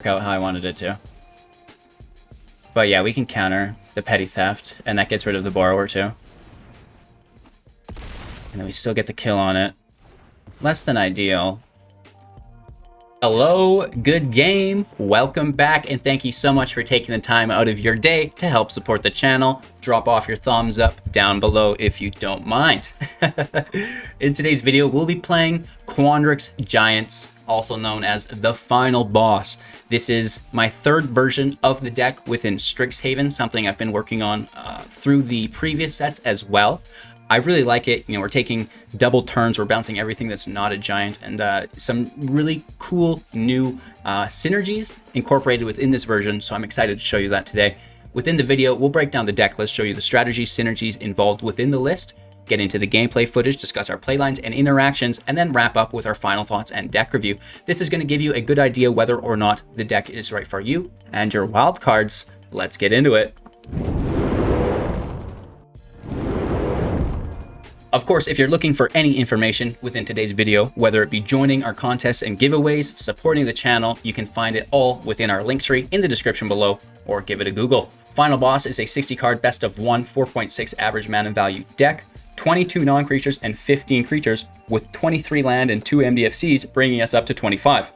Out how I wanted it to. But yeah, we can counter the petty theft, and that gets rid of the borrower too. And then we still get the kill on it. Less than ideal. Hello, good game. Welcome back, and thank you so much for taking the time out of your day to help support the channel. Drop off your thumbs up down below if you don't mind. In today's video, we'll be playing Quandrix Giants, also known as the final boss. This is my third version of the deck within Strixhaven, something I've been working on through the previous sets as well. I really like it. You know, we're taking double turns, we're bouncing everything that's not a giant, and some really cool new synergies incorporated within this version, so I'm excited to show you that today. Within the video, we'll break down the deck list, show you the strategies, synergies involved within the list, get into the gameplay footage, discuss our playlines and interactions, and then wrap up with our final thoughts and deck review. This is going to give you a good idea whether or not the deck is right for you and your wild cards. Let's get into it. Of course, if you're looking for any information within today's video, whether it be joining our contests and giveaways, supporting the channel, you can find it all within our link tree in the description below, or give it a Google. Final Boss is a 60 card best of 1, 4.6 average mana value deck, 22 non-creatures and 15 creatures with 23 land and 2 MDFCs, bringing us up to 25.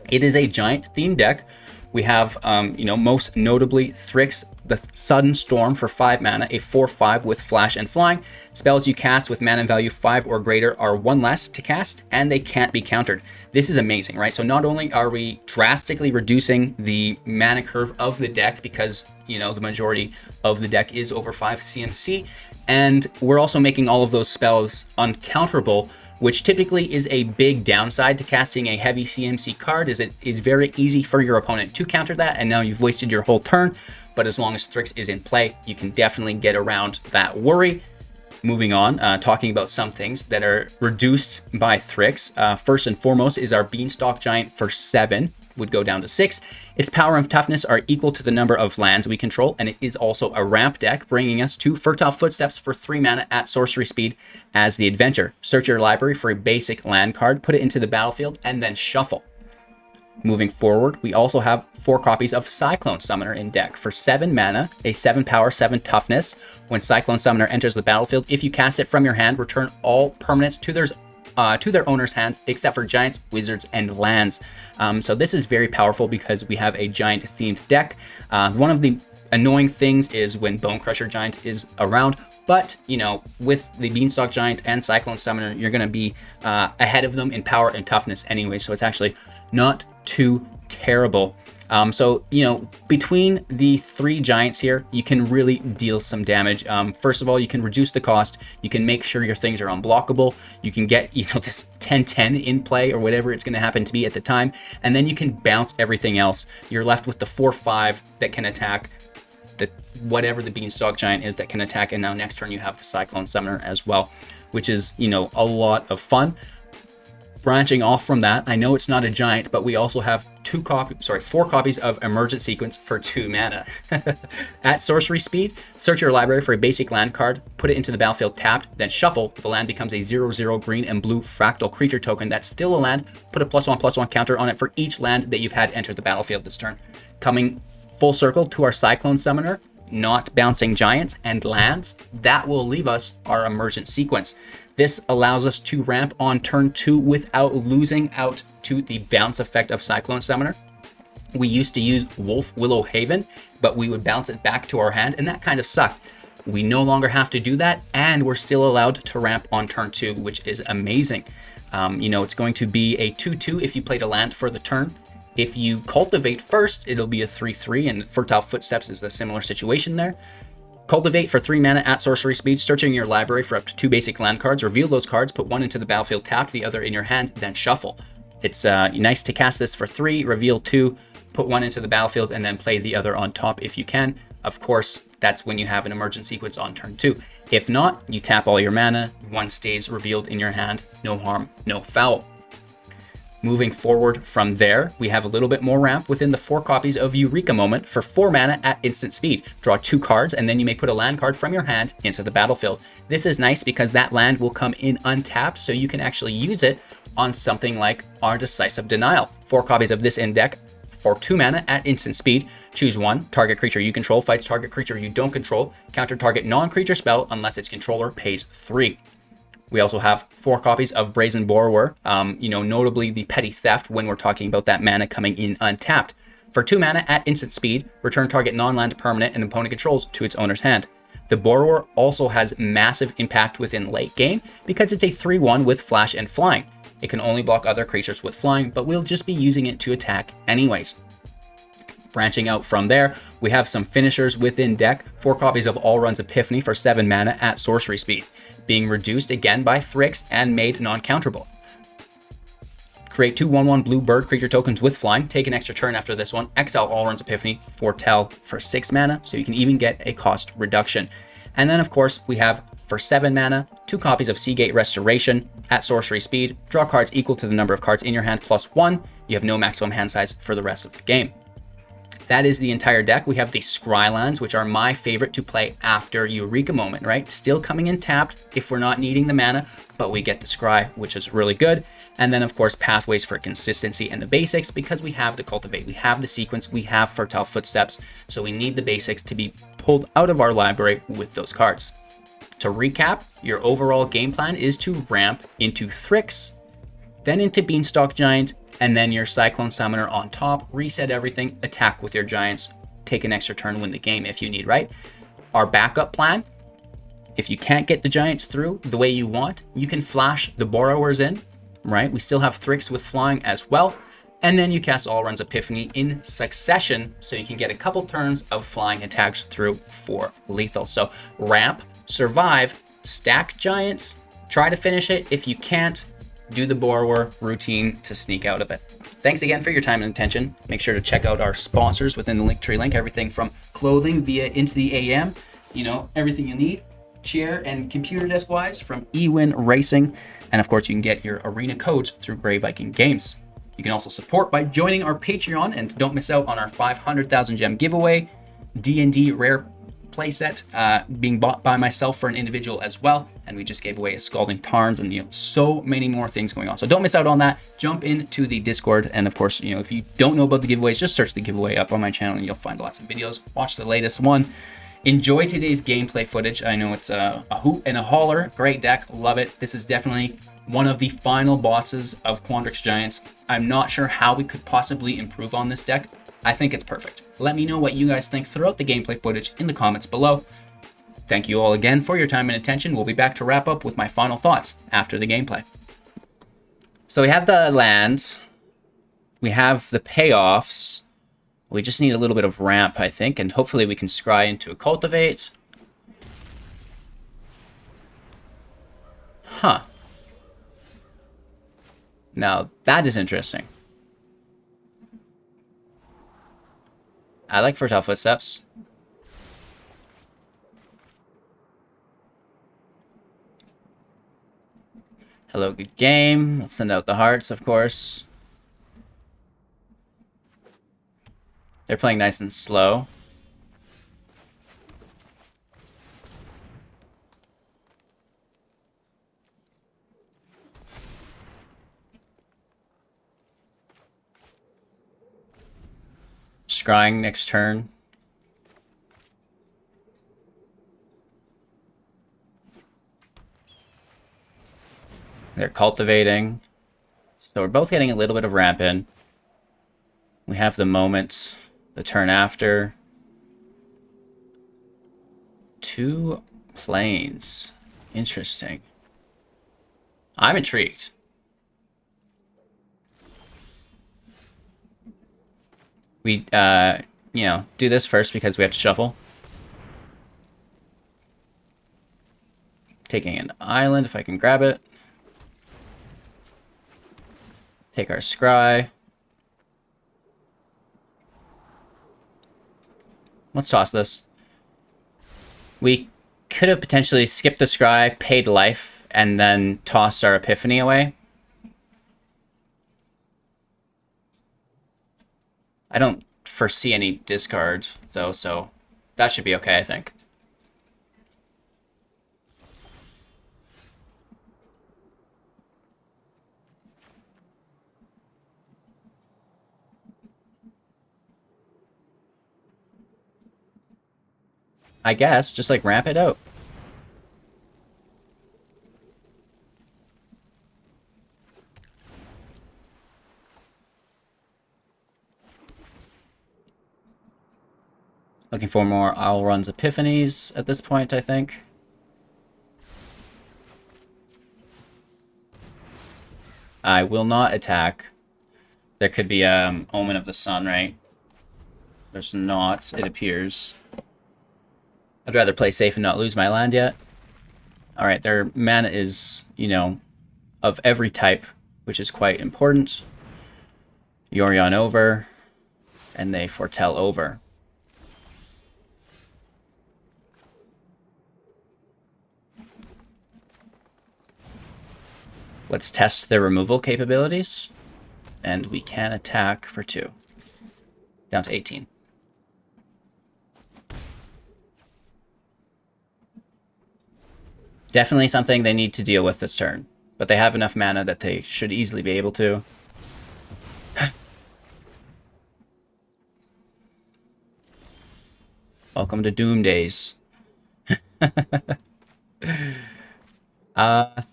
It is a giant themed deck. We have, most notably Thryx, the Sudden Storm for 5 mana, a 4/5 with flash and flying. Spells you cast with mana value 5 or greater are 1 less to cast, and they can't be countered. This is amazing, right? So not only are we drastically reducing the mana curve of the deck because, the majority of the deck is over 5 CMC, and we're also making all of those spells uncounterable, which typically is a big downside to casting a heavy CMC card, is it is very easy for your opponent to counter that, and now you've wasted your whole turn. But as long as Thryx is in play, you can definitely get around that worry. Moving on, talking about some things that are reduced by Thryx. First and foremost is our Beanstalk Giant for 7, would go down to 6. Its power and toughness are equal to the number of lands we control, and it is also a ramp deck, bringing us to Fertile Footsteps for 3 mana at sorcery speed as the adventure. Search your library for a basic land card, put it into the battlefield, and then shuffle. Moving forward, we also have 4 copies of Cyclone Summoner in deck for 7 mana, a 7 power, 7 toughness. When Cyclone Summoner enters the battlefield, if you cast it from your hand, return all permanents to their owner's hands, except for giants, wizards, and lands. So this is very powerful because we have a giant themed deck. One of the annoying things is when Bone Crusher Giant is around, but with the Beanstalk Giant and Cyclone Summoner, you're going to be ahead of them in power and toughness anyway, so it's actually not too terrible. So between the 3 giants here, you can really deal some damage. First of all, you can reduce the cost. You can make sure your things are unblockable. You can get this 10/10 in play or whatever it's going to happen to be at the time, and then you can bounce everything else. You're left with the 4/5 that can attack whatever the Beanstalk Giant is that can attack, and now next turn you have the Cyclone Summoner as well, which is a lot of fun. Branching off from that, I know it's not a giant, but we also have 4 copies of Emergent Sequence for 2 mana. At sorcery speed, search your library for a basic land card, put it into the battlefield tapped, then shuffle. The land becomes a 0/0 green and blue fractal creature token that's still a land. Put a +1/+1 counter on it for each land that you've had enter the battlefield this turn. Coming full circle to our Cyclone Summoner, not bouncing giants and lands, that will leave us our Emergent Sequence. This allows us to ramp on turn 2 without losing out to the bounce effect of Cyclone Summoner. We used to use Wolf Willow Haven, but we would bounce it back to our hand, and that kind of sucked. We no longer have to do that, and we're still allowed to ramp on turn 2, which is amazing. It's going to be a 2/2 if you played a land for the turn. If you cultivate first, it'll be a 3/3, and Fertile Footsteps is a similar situation there. Cultivate for 3 mana at sorcery speed, searching your library for up to 2 basic land cards, reveal those cards, put 1 into the battlefield tapped, the other in your hand, then shuffle. It's nice to cast this for 3, reveal 2, put 1 into the battlefield, and then play the other on top if you can. Of course, that's when you have an Emergent Sequence on turn 2. If not, you tap all your mana, 1 stays revealed in your hand, no harm, no foul. Moving forward from there, we have a little bit more ramp within the 4 copies of Eureka Moment for 4 mana at instant speed. Draw 2 cards, and then you may put a land card from your hand into the battlefield. This is nice because that land will come in untapped, so you can actually use it on something like our Decisive Denial. 4 copies of this in deck For 2 mana at instant speed, choose 1. Target creature you control fights target creature you don't control. Counter target non-creature spell unless its controller pays 3. We also have 4 copies of Brazen Borrower, notably the Petty Theft when we're talking about that mana coming in untapped. For 2 mana at instant speed, return target non-land permanent and opponent controls to its owner's hand. The Borrower also has massive impact within late game because it's a 3/1 with flash and flying. It can only block other creatures with flying, but we'll just be using it to attack anyways. Branching out from there, we have some finishers within deck. 4 copies of Alrund's Epiphany for 7 mana at sorcery speed, being reduced again by Thryx and made non-counterable. Create 2 1/1 blue bird creature tokens with flying. Take an extra turn after this one. Exile Alrund's Epiphany, foretell for 6 mana, so you can even get a cost reduction. And then, of course, we have for 7 mana, 2 copies of Seagate Restoration at sorcery speed. Draw cards equal to the number of cards in your hand plus 1. You have no maximum hand size for the rest of the game. That is the entire deck. We have the Scrylands, which are my favorite to play after Eureka Moment, right? Still coming in tapped if we're not needing the mana, but we get the Scry, which is really good. And then, of course, Pathways for consistency and the basics, because we have the Cultivate, we have the Sequence, we have Fertile Footsteps, so we need the basics to be pulled out of our library with those cards. To recap, your overall game plan is to ramp into Thryx, then into Beanstalk Giant, and then your Cyclone Summoner on top, reset everything, attack with your Giants, take an extra turn, win the game if you need, right? Our backup plan, if you can't get the Giants through the way you want, you can flash the Borrowers in, right? We still have Thryx with flying as well. And then you cast Alrund's Epiphany in succession, so you can get a couple turns of flying attacks through for lethal. So ramp, survive, stack Giants, try to finish it. If you can't, do the Borrower routine to sneak out of it. Thanks again for your time and attention. Make sure to check out our sponsors within the Linktree link. Everything from clothing via Into the AM, everything you need. Chair and computer desk wise from eWin Racing. And of course, you can get your arena codes through Grey Viking Games. You can also support by joining our Patreon, and don't miss out on our 500,000 gem giveaway, D&D rare playset being bought by myself for an individual as well, and we just gave away a Scalding Tarns and so many more things going on. So don't miss out on that. Jump into the Discord, and of course, if you don't know about the giveaways, just search the giveaway up on my channel and you'll find lots of videos. Watch the latest one. Enjoy today's gameplay footage. I know it's a hoot and a holler. Great deck, love it. This is definitely one of the final bosses of Quandrix Giants. I'm not sure how we could possibly improve on this deck. I think it's perfect. Let me know what you guys think throughout the gameplay footage in the comments below. Thank you all again for your time and attention. We'll be back to wrap up with my final thoughts after the gameplay. So we have the lands. We have the payoffs. We just need a little bit of ramp, I think, and hopefully we can scry into a Cultivate. Huh. Now, that is interesting. I like Fertile Footsteps. Hello, good game. Let's send out the hearts, of course. They're playing nice and slow. Scrying next turn. They're cultivating. So we're both getting a little bit of ramp in. We have the moment, the turn after. 2 planes. Interesting. I'm intrigued. We, do this first because we have to shuffle. Taking an island if I can grab it. Take our scry. Let's toss this. We could have potentially skipped the scry, paid life, and then tossed our Epiphany away. I don't foresee any discard, though, so that should be okay, I think. I guess, just like ramp it out. Looking for more Alrund's Epiphanies at this point, I think. I will not attack. There could be Omen of the Sun, right? There's not, it appears. I'd rather play safe and not lose my land yet. Alright, their mana is, you know, of every type, which is quite important. Yorion over, and they foretell over. Let's test their removal capabilities, and we can attack for 2. Down to 18. Definitely something they need to deal with this turn, but they have enough mana that they should easily be able to. Welcome to Doom Days.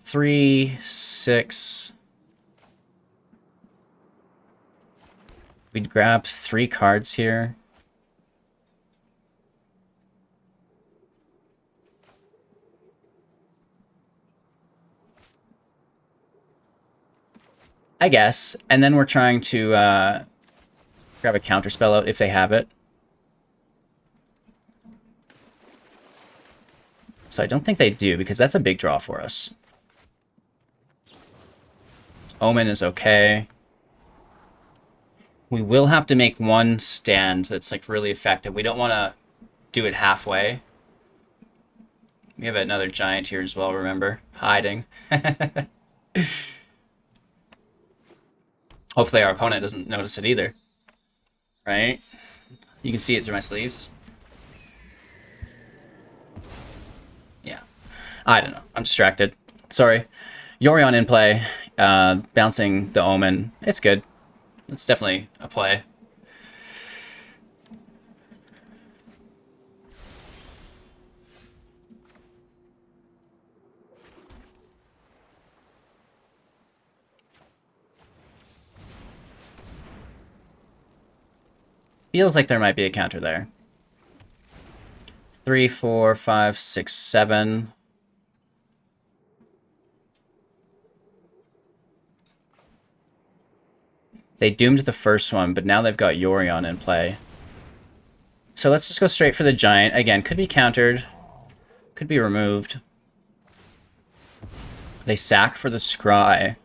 3, 6. We'd grab 3 cards here. I guess. And then we're trying to grab a counterspell out if they have it. So I don't think they do, because that's a big draw for us. Omen is okay. We will have to make one stand that's like really effective. We don't want to do it halfway. We have another giant here as well, remember? Hiding. Hopefully our opponent doesn't notice it either. Right? You can see it through my sleeves. Yeah. I don't know. I'm distracted. Sorry. Yorion in play. Bouncing the Omen. It's good. It's definitely a play. Feels like there might be a counter there. 3, 4, 5, 6, 7. They doomed the first one, but now they've got Yorion in play. So let's just go straight for the giant. Again, could be countered. Could be removed. They sack for the scry.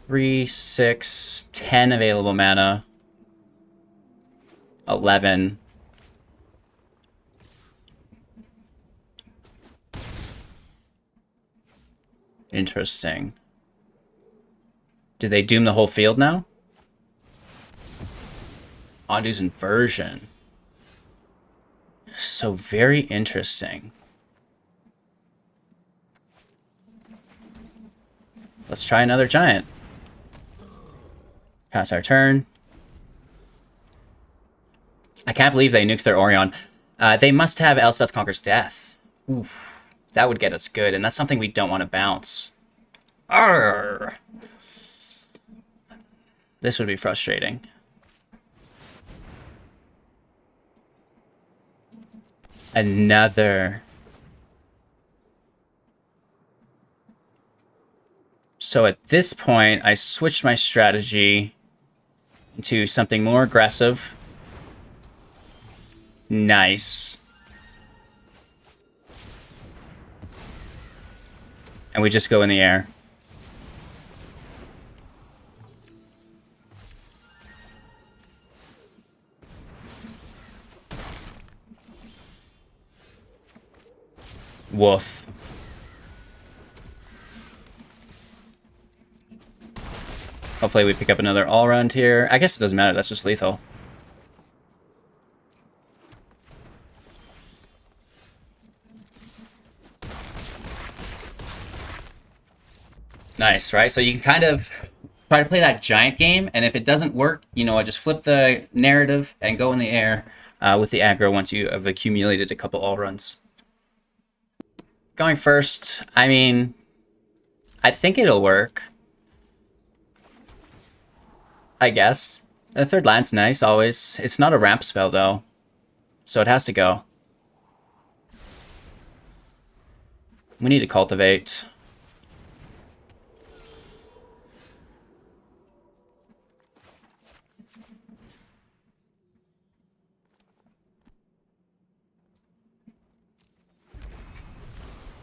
Three, 6, 10 available mana. 11. Interesting. Do they doom the whole field now? Ondu's Inversion. So very interesting. Let's try another giant. Pass our turn. I can't believe they nuked their Orion. They must have Elspeth Conquers Death. Ooh, that would get us good, and that's something we don't want to bounce. Arrgh. This would be frustrating. Another. So at this point, I switched my strategy into something more aggressive. Nice. And we just go in the air. Woof. Hopefully we pick up another Alrund here. I guess it doesn't matter, that's just lethal. Nice, right? So you can kind of try to play that giant game, and if it doesn't work, you know, I just flip the narrative and go in the air with the aggro once you have accumulated a couple Allruns. Going first, I mean, I think it'll work. I guess. The third land's nice, always. It's not a ramp spell, though, so it has to go. We need to cultivate.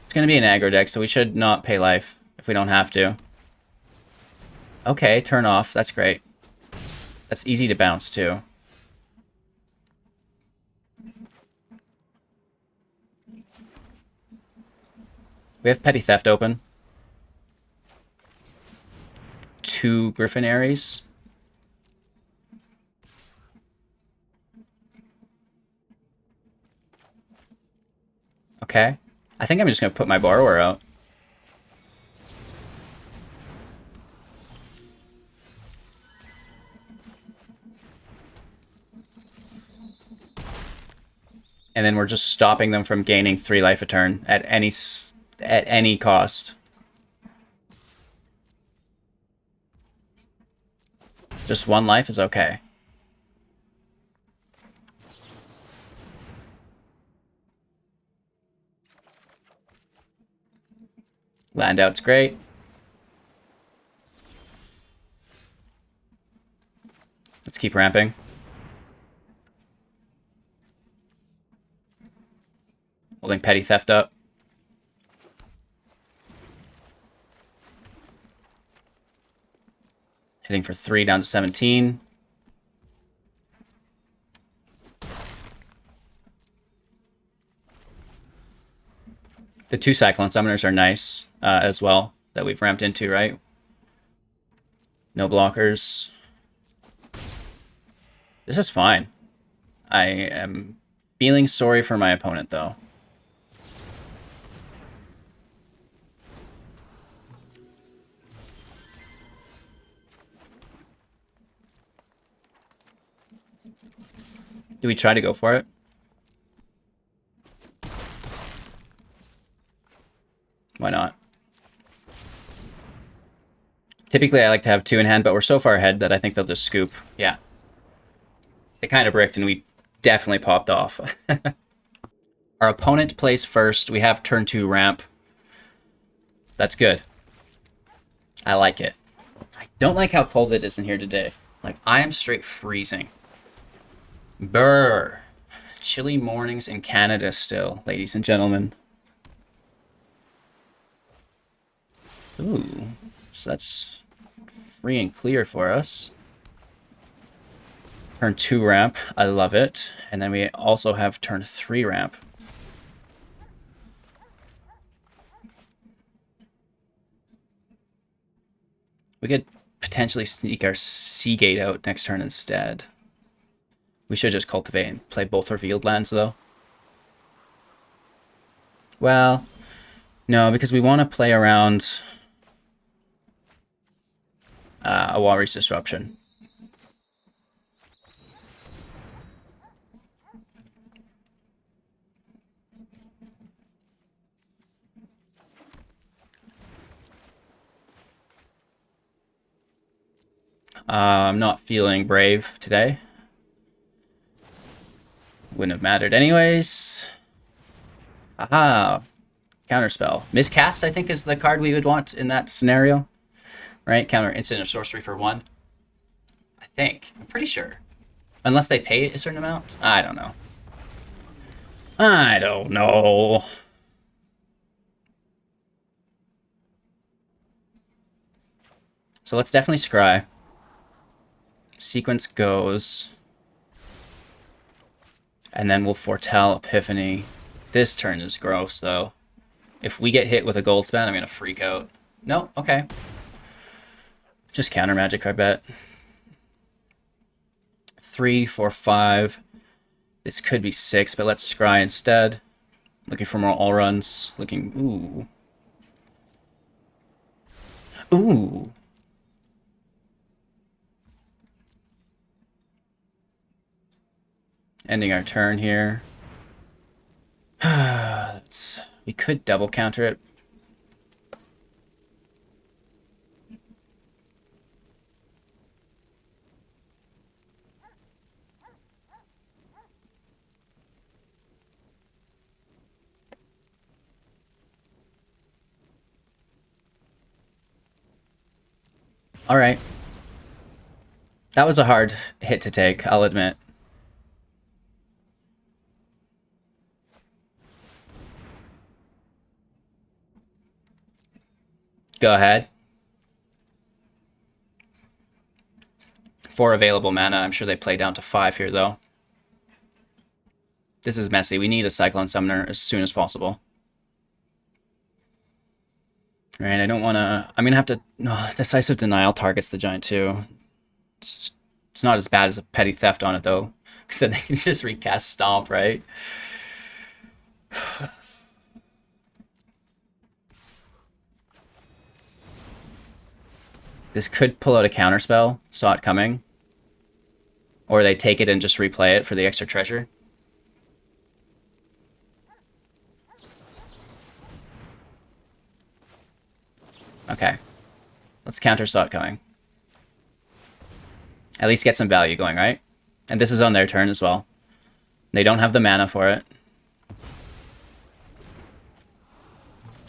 It's going to be an aggro deck, so we should not pay life if we don't have to. Okay, turn off. That's great. That's easy to bounce, too. We have Petty Theft open. 2 Griffonaries. Okay. I think I'm just going to put my Borrower out. And then we're just stopping them from gaining 3 life a turn at any cost. Just 1 life is okay. Land out's great. Let's keep ramping. Holding Petty Theft up. Hitting for 3 down to 17. The 2 Cyclone Summoners are nice as well that we've ramped into, right? No blockers. This is fine. I am feeling sorry for my opponent, though. Do we try to go for it? Why not? Typically, I like to have 2 in hand, but we're so far ahead that I think they'll just scoop. Yeah. They kind of bricked, and we definitely popped off. Our opponent plays first. We have turn 2 ramp. That's good. I like it. I don't like how cold it is in here today. Like, I am straight freezing. Brr. Chilly mornings in Canada still, ladies and gentlemen. Ooh, so that's free and clear for us. Turn 2 ramp, I love it. And then we also have turn 3 ramp. We could potentially sneak our Seagate out next turn instead. We should just cultivate and play both revealed lands, though. Well, no, because we want to play around a Walrus Disruption. I'm not feeling brave today. Wouldn't have mattered anyways. Aha. Counterspell. Miscast, I think, is the card we would want in that scenario. Right? Counter instant of sorcery for 1. I think. I'm pretty sure. Unless they pay a certain amount. I don't know. I don't know. So let's definitely scry. Sequence goes. And then we'll foretell Epiphany. This turn is gross, though. If we get hit with a gold spell, I'm going to freak out. No? Okay. Just counter magic, I bet. 3, 4, 5. This could be 6, but let's scry instead. Looking for more Allruns. Looking... Ooh. Ooh. ending our turn here. We could double counter it. All right. That was a hard hit to take, I'll admit. Go ahead. 4 available mana. I'm sure they play down to 5 here, though. This is messy. We need a Cyclone Summoner as soon as possible. Right, I don't want to... I'm going to have to... No, Decisive Denial targets the Giant, too. It's not as bad as a Petty Theft on it, though. Because then they can just recast Stomp, right? This could pull out a counterspell. Saw it coming. Or they take it and just replay it for the extra treasure. Okay. Let's counter Saw It Coming. At least get some value going, right? And this is on their turn as well. They don't have the mana for it.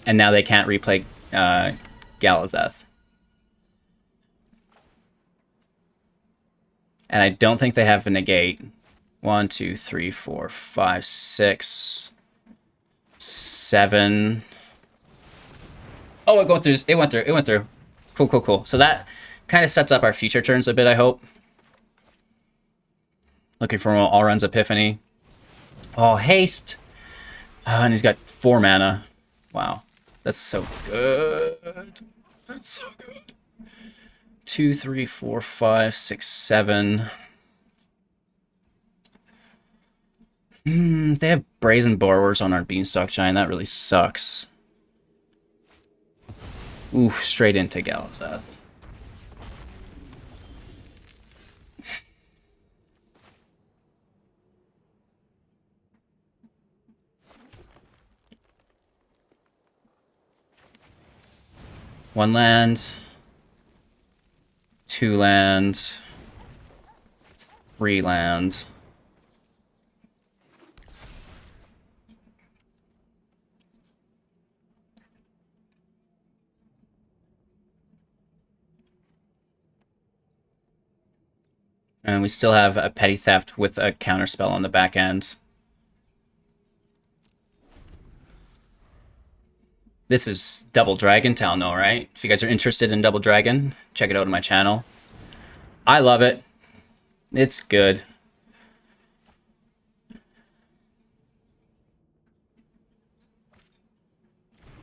And now they can't replay Galazeth. And I don't think they have a negate. 1, 2, 3, 4, 5, 6, 7. Oh, it went through. It went through. It went through. Cool, cool, cool. So that kind of sets up our future turns a bit, I hope. Looking for Alrund's Epiphany. Oh, haste. And he's got 4 mana. Wow. That's so good. That's so good. 2, 3, 4, 5, 6, 7. They have Brazen Borrowers on our Beanstalk Giant. That really sucks. Ooh, straight into Galazeth. One land. 2 land. 3 land. And we still have a Petty Theft with a counterspell on the back end. This is Double Dragon Town, though, right? If you guys are interested in Double Dragon, check it out on my channel. I love it. It's good.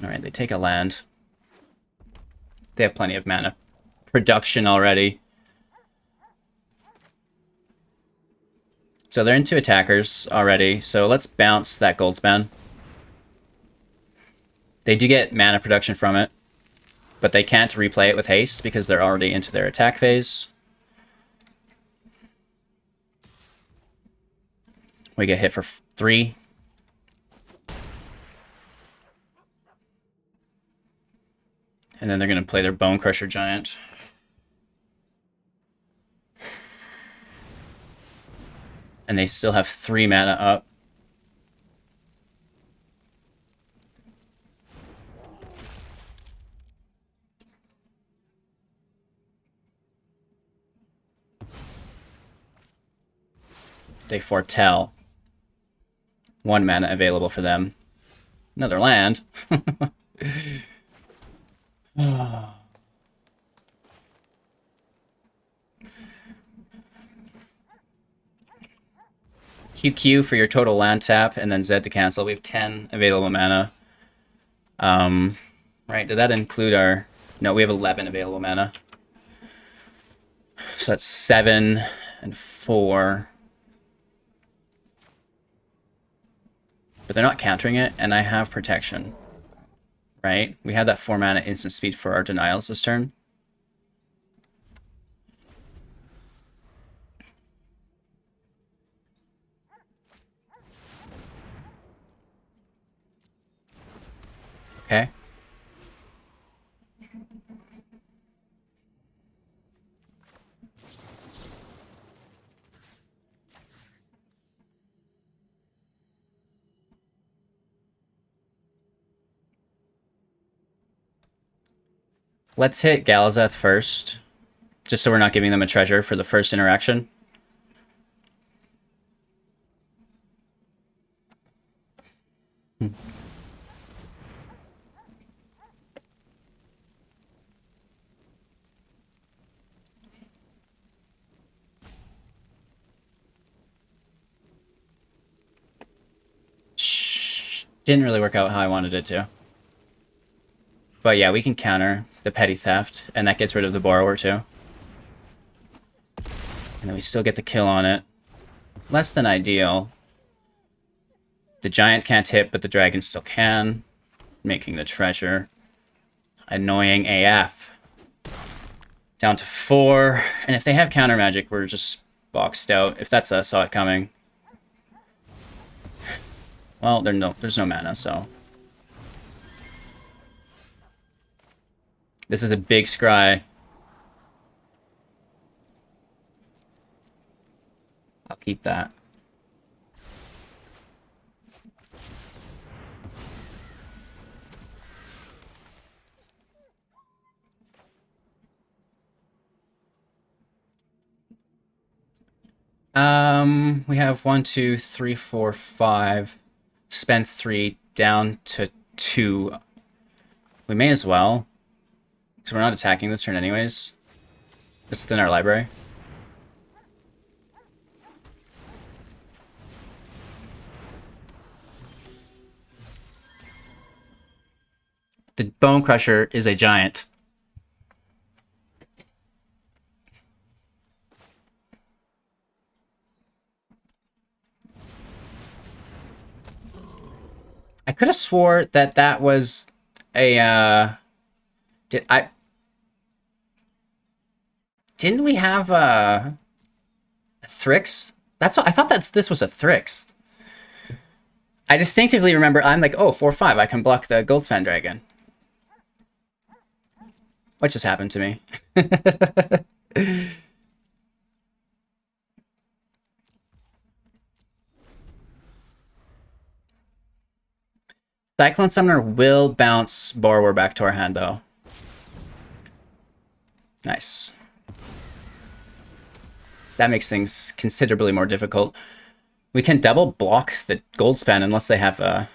All right, they take a land. They have plenty of mana production already. So they're into attackers already. So let's bounce that Goldspan. They do get mana production from it, but they can't replay it with haste because they're already into their attack phase. We get hit for 3. And then they're going to play their Bone Crusher Giant. And they still have 3 mana up. They foretell. 1 mana available for them. Another land. QQ for your total land tap, and then Z to cancel. We have 10 available mana. Right, did that include our... No, we have 11 available mana. So that's 7 and 4. But they're not countering it, and I have protection. Right? We have that 4 mana instant speed for our denials this turn. Okay. Let's hit Galazeth first, just so we're not giving them a treasure for the first interaction. Didn't really work out how I wanted it to. But yeah, we can counter the petty theft, and that gets rid of the borrower too. And then we still get the kill on it. Less than ideal. The giant can't hit, but the dragon still can. Making the treasure. Annoying AF. Down to 4. And if they have counter magic, we're just boxed out. If that's us, saw it coming. Well, there's no mana, so. This is a big scry. I'll keep that. We have 1, 2, 3, 4, 5. Spend 3 down to 2. We may as well. Because we're not attacking this turn anyways. It's thin our library. The Bone Crusher is a giant. I could have swore that that was a, Didn't we have a Thryx? That's what I thought. This was a Thryx. I distinctively remember. I'm like, oh, 4/5. I can block the Goldspan Dragon. What just happened to me? Cyclone Summoner will bounce Borrower back to our hand, though. Nice. That makes things considerably more difficult. We can double block the Goldspan unless they have a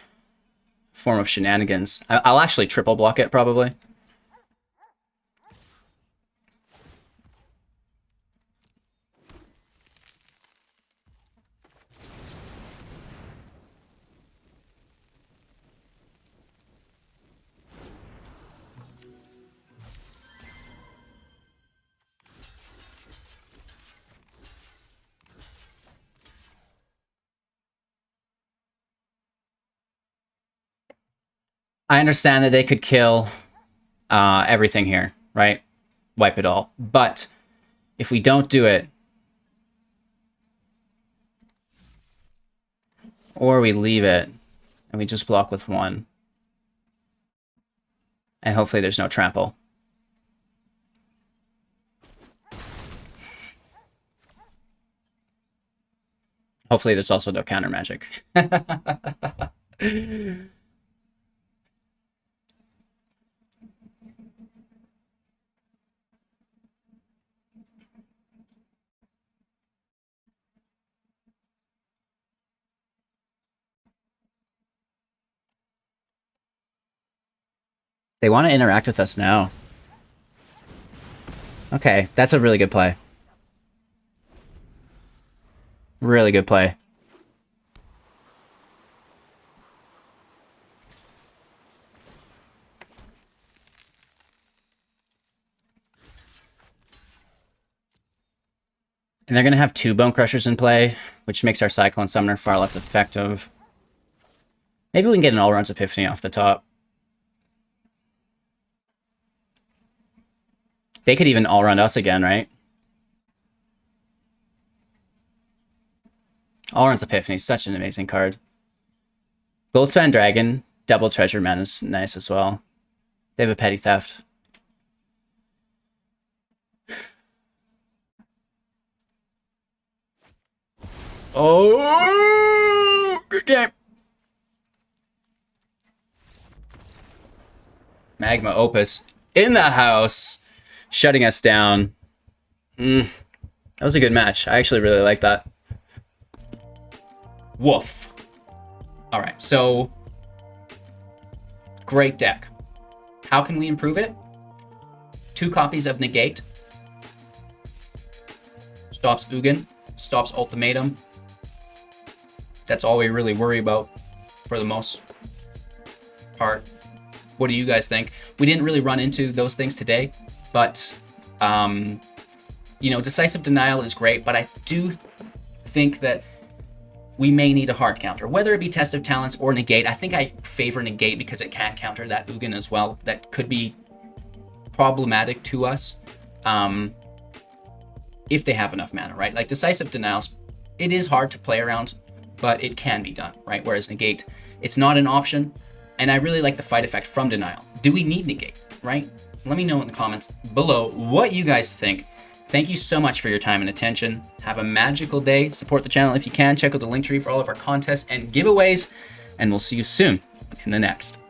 form of shenanigans. I'll actually triple block it, probably. I understand that they could kill everything here, right? Wipe it all. But if we don't do it, or we leave it, and we just block with 1, and hopefully there's no trample. Hopefully there's also no counter magic. They want to interact with us now. Okay, that's a really good play. Really good play. And they're going to have 2 Bone Crushers in play, which makes our Cyclone Summoner far less effective. Maybe we can get an Alrund's Epiphany off the top. They could even Alrund us again, right? Alrund's Epiphany is such an amazing card. Goldspan Dragon Double treasure man is nice as well. They have a petty theft. Oh, good game. Magma Opus in the house, shutting us down. That was a good match. I actually really like that. Woof. All right, so great deck. How can we improve it? 2 copies of Negate. Stops Ugin, stops Ultimatum. That's all we really worry about for the most part. What do you guys think? We didn't really run into those things today, but you know, Decisive Denial is great, but I do think that we may need a hard counter, whether it be Test of Talents or Negate. I think I favor Negate because it can counter that Ugin as well. That could be problematic to us if they have enough mana, right? Like Decisive Denials, it is hard to play around, but it can be done, right? Whereas Negate, it's not an option. And I really like the fight effect from Denial. Do we need Negate, right? Let me know in the comments below what you guys think. Thank you so much for your time and attention. Have a magical day. Support the channel if you can. Check out the link tree for all of our contests and giveaways. And we'll see you soon in the next.